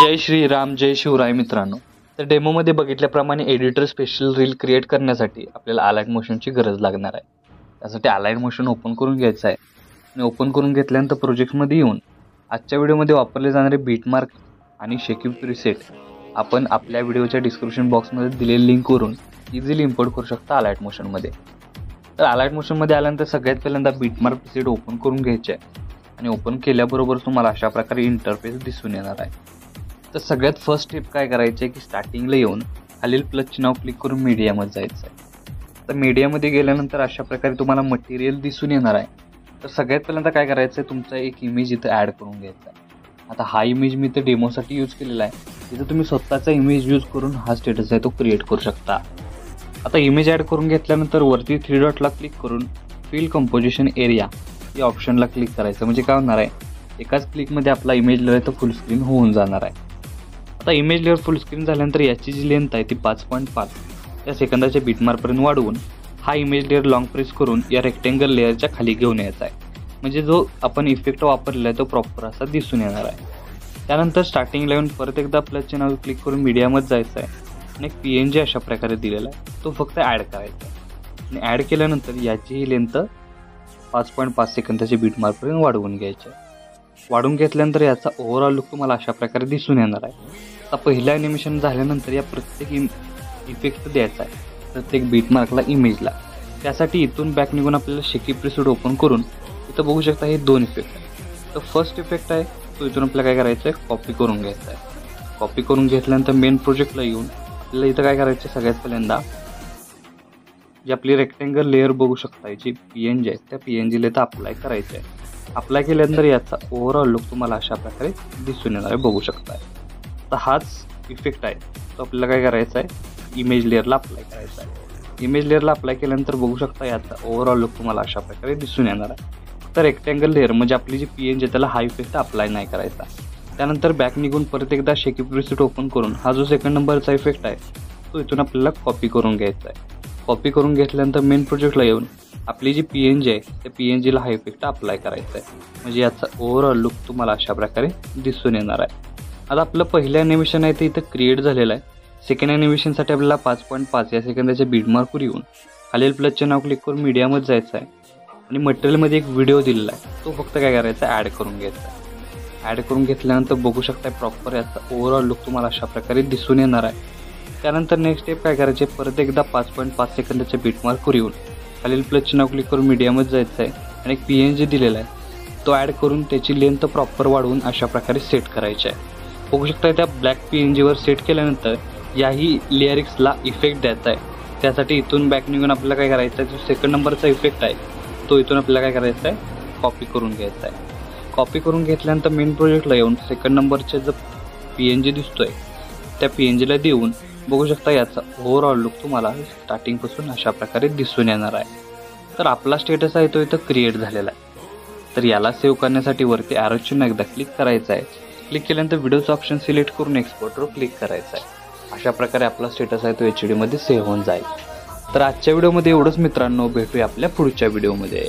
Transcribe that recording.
जय श्रीराम, जय शिवराय मित्रांनो. तर डेमोमध्ये बघितल्याप्रमाणे एडिटर स्पेशल रील क्रिएट करण्यासाठी आपल्याला अलाइन मोशनची गरज लागणार आहे. त्यासाठी अलाइन मोशन ओपन करून घ्यायचं आहे आणि ओपन करून घेतल्यानंतर प्रोजेक्टमध्ये येऊन आजच्या व्हिडिओमध्ये वापरले जाणारे बीटमार्क आणि शेकिंग प्रीसेट आपण आपल्या व्हिडिओच्या डिस्क्रिप्शन बॉक्समध्ये दिलेल्या लिंकवरून इझिली इम्पोर्ट करू शकता अलाइन मोशनमध्ये. तर अलाइन मोशनमध्ये आल्यानंतर सगळ्यात पहिल्यांदा बीटमार्क प्रीसेट ओपन करून घ्यायचे आहे आणि ओपन केल्याबरोबर तुम्हाला अशा प्रकारे इंटरफेस दिसून येणार आहे. तर सगळ्यात फर्स्ट स्टेप काय करायची आहे की स्टार्टिंगला येऊन खालील प्लसचे नाव क्लिक करून मीडियामध्ये जायचं आहे. तर मीडियामध्ये गेल्यानंतर अशा प्रकारे तुम्हाला मटेरियल दिसून येणार आहे. तर सगळ्यात पहिल्यांदा काय करायचं आहे, तुमचा एक इमेज इथं ॲड करून घ्यायचा आहे. आता हा इमेज मी इथं डेमोसाठी यूज केलेला आहे. इथं तुम्ही स्वतःचा इमेज यूज करून हा स्टेटस आहे तो क्रिएट करू शकता. आता इमेज ॲड करून घेतल्यानंतर वरती 3 डॉटला क्लिक करून फिल कंपोजिशन एरिया या ऑप्शनला क्लिक करायचं. म्हणजे काय होणार आहे, एकाच क्लिकमध्ये आपला इमेज लेअर तर फुल स्क्रीन होऊन जाणार आहे. आता इमेज लेअर फुल स्क्रीन झाल्यानंतर याची जी लेंथ आहे ती 5.5 या सेकंदाच्या बीटमार्कपर्यंत वाढवून हा इमेज लेअर लॉंग प्रेस करून या रेक्टेंगल लेअरच्या खाली घेऊन यायचा आहे. म्हणजे जो आपण इफेक्ट वापरलेला आहे तो प्रॉपर असा दिसून येणार आहे. त्यानंतर स्टार्टिंगला येऊन परत एकदा प्लसचे नाव क्लिक करून मीडियामध्ये जायचं आहे आणि एक PNG अशा प्रकारे दिलेला आहे तो फक्त ॲड करायचा आहे. आणि ॲड केल्यानंतर याचीही लेंथ 5.5 सेकंदाच्या बीटमार्कपर्यंत वाढवून घ्यायची आहे. वाढून घेतल्यानंतर याचा ओव्हरऑल लुक तुम्हाला अशा प्रकारे दिसून येणार आहे. आता पहिलं ॲनिमेशन झाल्यानंतर या प्रत्येक इफेक्ट द्यायचा आहे प्रत्येक बीटमार्कला इमेजला. त्यासाठी इथून बॅक निघून आपल्याला शेकी प्रीसेट ओपन करून इथं बघू शकता हे 2 इफेक्ट आहे. तर फर्स्ट इफेक्ट आहे तो इथून आपल्याला काय करायचं आहे, कॉपी करून घ्यायचा आहे. कॉपी करून घेतल्यानंतर मेन प्रोजेक्टला येऊन आपल्याला इथं काय करायचं आहे, सगळ्यात पहिल्यांदा जी आपली रेक्टेंगल लेअर बघू शकता जी PNG आहे त्या PNGला इथं अप्लाय करायचं आहे. अप्लाय केल्यानंतर याचा ओव्हरऑल लुक तुम्हाला अशा प्रकारे दिसून येणार आहे, बघू शकता. तर हाच इफेक्ट आहे तो आपल्याला काय करायचा आहे, इमेज लेअरला अप्लाय करायचा आहे. इमेज लेअरला अप्लाय केल्यानंतर बघू शकता याचा ओव्हरऑल लुक तुम्हाला अशा प्रकारे दिसून येणार आहे. तर रेक्टेंगल लेअर म्हणजे आपली जी PNG आहे त्याला हा इफेक्ट अप्लाय नाही करायचा. त्यानंतर बॅक निघून परत एकदा शेकी प्रीसेट ओपन करून हा जो सेकंड नंबरचा इफेक्ट आहे तो इथून आपल्याला कॉपी करून घ्यायचा आहे. कॉपी करून घेतल्यानंतर मेन प्रोजेक्टला येऊन आपली जी PNG आहे त्या PNGला हा इफेक्ट अप्लाय करायचा आहे. म्हणजे याचा ओव्हरऑल लुक तुम्हाला अशा प्रकारे दिसून येणार आहे. आता आपलं पहिलं ॲनिमेशन आहे ते इथं क्रिएट झालेलं आहे. सेकंड ॲनिमेशनसाठी आपल्याला 5.5 या सेकंदाच्या बीटमार्कवर येऊन खालील प्लसचे नाव क्लिक करून मीडियामध्ये जायचं आहे आणि मटेरियलमध्ये एक व्हिडिओ दिलेला आहे तो फक्त काय करायचा आहे, ॲड करून घ्यायचा आहे. ॲड करून घेतल्यानंतर बघू शकता प्रॉपर याचा ओव्हरऑल लुक तुम्हाला अशा प्रकारे दिसून येणार आहे. त्यानंतर नेक्स्ट स्टेप काय करायचे, परत एकदा 5.5 सेकंदाच्या बीटमार्कवर येऊन खालील प्लसचे नाव क्लिक करून मीडियामध्ये जायचं आहे आणि एक PNG दिलेला आहे तो ॲड करून त्याची लेंथ प्रॉपर वाढवून अशा प्रकारे सेट करायची आहे. बघू शकता त्या ब्लॅक PNGवर सेट केल्यानंतर याही लेअरिक्सला इफेक्ट द्यायचा आहे. त्यासाठी इथून बॅक निघून आपल्याला काय करायचं आहे, जो सेकंड नंबरचा इफेक्ट आहे तो इथून आपल्याला काय करायचा आहे, कॉपी करून घ्यायचा आहे. कॉपी करून घेतल्यानंतर मेन प्रोजेक्टला येऊन सेकंड नंबरचे जो PNG दिसतोय त्या PNGला देऊन बघू शकता याचा ओव्हरऑल लुक तुम्हाला स्टार्टिंगपासून अशा प्रकारे दिसून येणार आहे. तर आपला स्टेटस आहे तो इथं क्रिएट झालेला आहे. तर याला सेव्ह करण्यासाठी वरती ॲरो चिन्ह एकदा क्लिक करायचं आहे. क्लिक केल्यानंतर व्हिडिओचं ऑप्शन सिलेक्ट करून एक्सपोर्टवर क्लिक करायचं आहे. अशा प्रकारे आपला स्टेटस आहे तो HD मध्ये सेव्ह होऊन जाईल. तर आजच्या व्हिडिओमध्ये एवढंच मित्रांनो, भेटूया आपल्या पुढच्या व्हिडिओमध्ये.